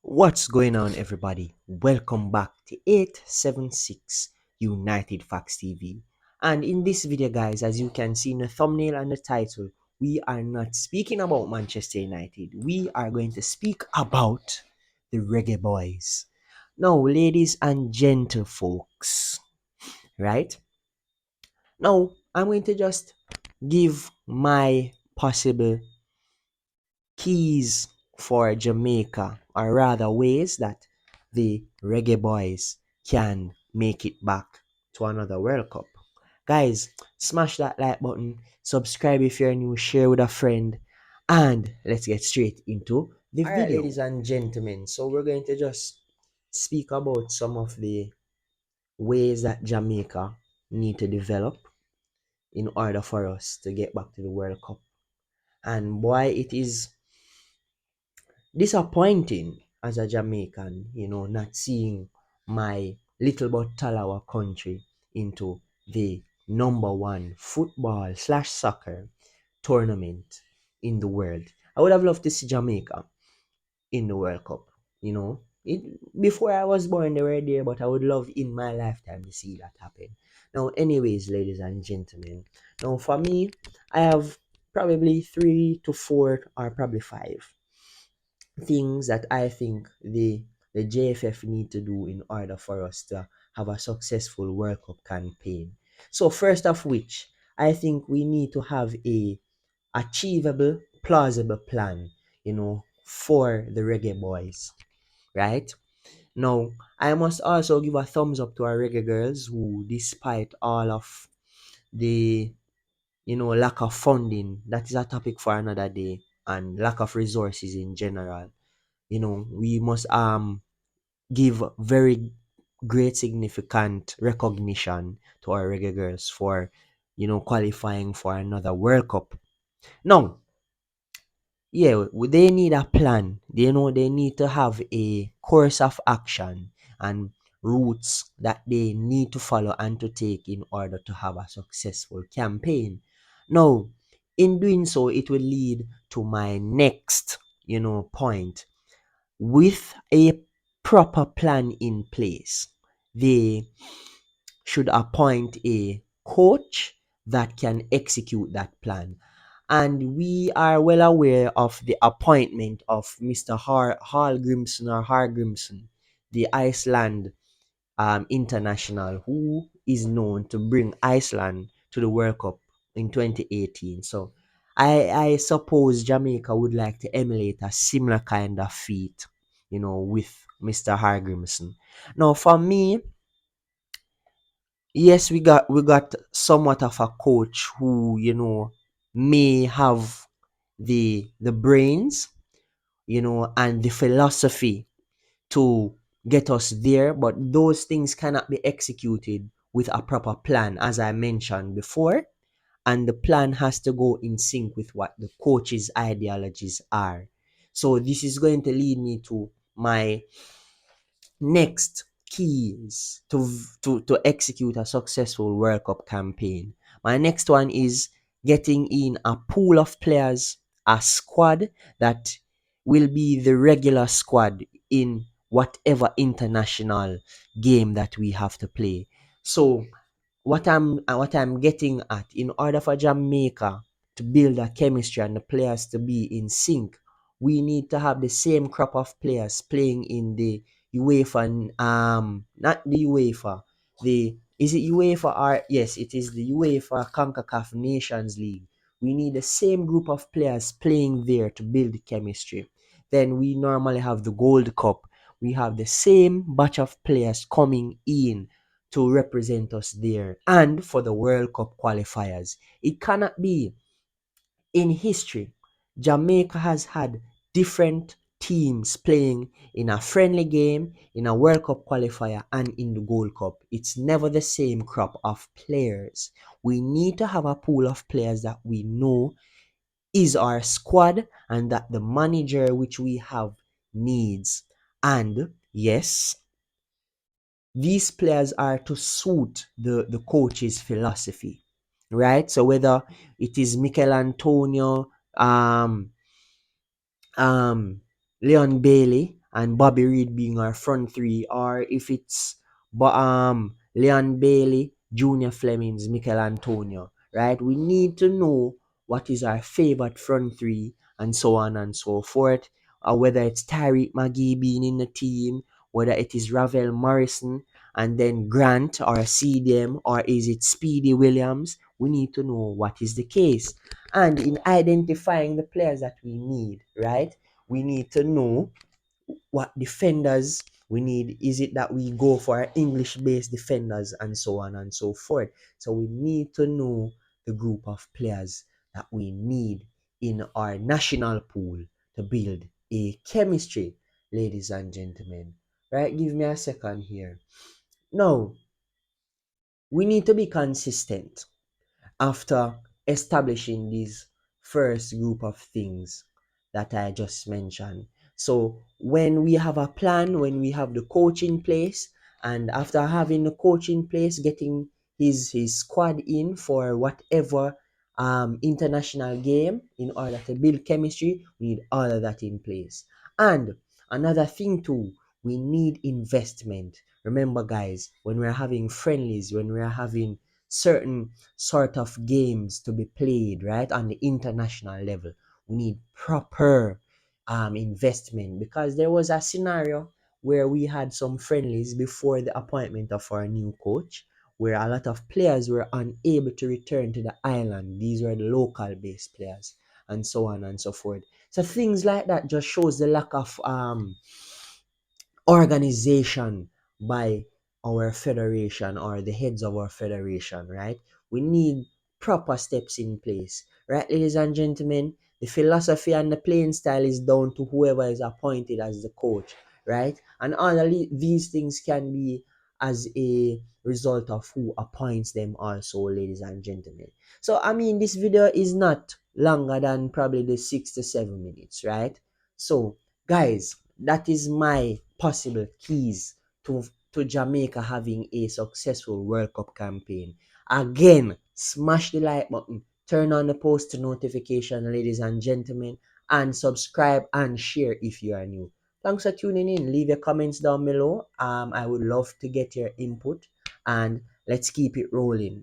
What's going on, everybody? Welcome back to 876 United Facts TV. And in this video, guys, as you can see in the thumbnail and the title, we are not speaking about Manchester United. We are going to speak about the Reggae Boys. Now, ladies and gentle folks, right? Now, I'm going to just give my possible keys for Jamaica, or rather ways that the Reggae Boys can make it back to another World Cup. Guys, smash that like button, subscribe if you're new, share with a friend, and let's get straight into the video. Ladies and gentlemen, so we're going to just speak about some of the ways that Jamaica need to develop in order for us to get back to the World Cup, and why it is disappointing as a Jamaican, not seeing my little but Talawa country into the number one football slash soccer tournament in the world. I would have loved to see Jamaica in the World Cup, you know. It, before I was born, they were there, but I would love in my lifetime to see that happen. Now, anyways, ladies and gentlemen, now for me, I have probably three to four or probably five things that I think the JFF need to do in order for us to have a successful World Cup campaign. So first of which, I think we need to have a achievable, plausible plan, for the Reggae Boys, right? Now, I must also give a thumbs up to our Reggae girls who, despite all of the lack of funding, that is a topic for another day, and lack of resources in general, we must give very great significant recognition to our Reggae girls for qualifying for another World Cup. Now, yeah, they need a plan. They need to have a course of action and routes that they need to follow and to take in order to have a successful campaign. Now, in doing so, it will lead to my next point. With a proper plan in place, they should appoint a coach that can execute that plan. And we are well aware of the appointment of Mr. Hallgrimson or Hargrimson, the Iceland international, who is known to bring Iceland to the World Cup in 2018. So I suppose Jamaica would like to emulate a similar kind of feat, with Mr. Hargrimson. Now, for me, yes, we got somewhat of a coach who may have the brains, and the philosophy to get us there, but those things cannot be executed with a proper plan, as I mentioned before. And the plan has to go in sync with what the coach's ideologies are. So this is going to lead me to my next keys to execute a successful World Cup campaign. My next one is getting in a pool of players, a squad that will be the regular squad in whatever international game that we have to play. So what I'm getting at, in order for Jamaica to build a chemistry and the players to be in sync, we need to have the same crop of players playing in the UEFA, not the UEFA, the is it UEFA, or yes, it is the UEFA CONCACAF Nations League. We need the same group of players playing there to build the chemistry. Then we normally have the Gold Cup. We have the same batch of players coming in to represent us there. And for the World Cup qualifiers, it cannot be. In history, Jamaica has had different teams playing in a friendly game, in a World Cup qualifier, and in the Gold Cup. It's never the same crop of players. We need to have a pool of players that we know is our squad and that the manager which we have needs. And yes, these players are to suit the coach's philosophy, right? So whether it is Mikel Antonio, um, Leon Bailey, and Bobby Reed being our front three, or if it's Leon Bailey, Junior Flemings, Mikel Antonio, right? We need to know what is our favorite front three and so on and so forth, or whether it's Tyreek McGee being in the team, whether it is Ravel Morrison and then Grant or CDM, or is it Speedy Williams. We need to know what is the case. And in identifying the players that we need, right? We need to know what defenders we need. Is it that we go for English based defenders and so on and so forth? So we need to know the group of players that we need in our national pool to build a chemistry, ladies and gentlemen. Right? Give me a second here. Now, we need to be consistent after establishing these first group of things that I just mentioned. So when we have a plan, when we have the coach in place, and after having the coach in place, getting his squad in for whatever international game in order to build chemistry, we need all of that in place. And another thing too, we need investment. Remember, guys, when we're having friendlies, when we're having certain sort of games to be played, right, on the international level, we need proper investment, because there was a scenario where we had some friendlies before the appointment of our new coach, where a lot of players were unable to return to the island. These were the local based players and so on and so forth. So things like that just shows the lack of organization by our federation or the heads of our federation, right? We need proper steps in place, right, ladies and gentlemen? The philosophy and the playing style is down to whoever is appointed as the coach, right? And all of these things can be as a result of who appoints them, also, ladies and gentlemen. So, I mean, this video is not longer than probably the 6 to 7 minutes, right? So, guys, that is my possible keys to Jamaica having a successful World Cup campaign. Again, smash the like button, turn on the post notification, ladies and gentlemen, and subscribe and share if you are new. Thanks for tuning in. Leave your comments down below. I would love to get your input, and let's keep it rolling.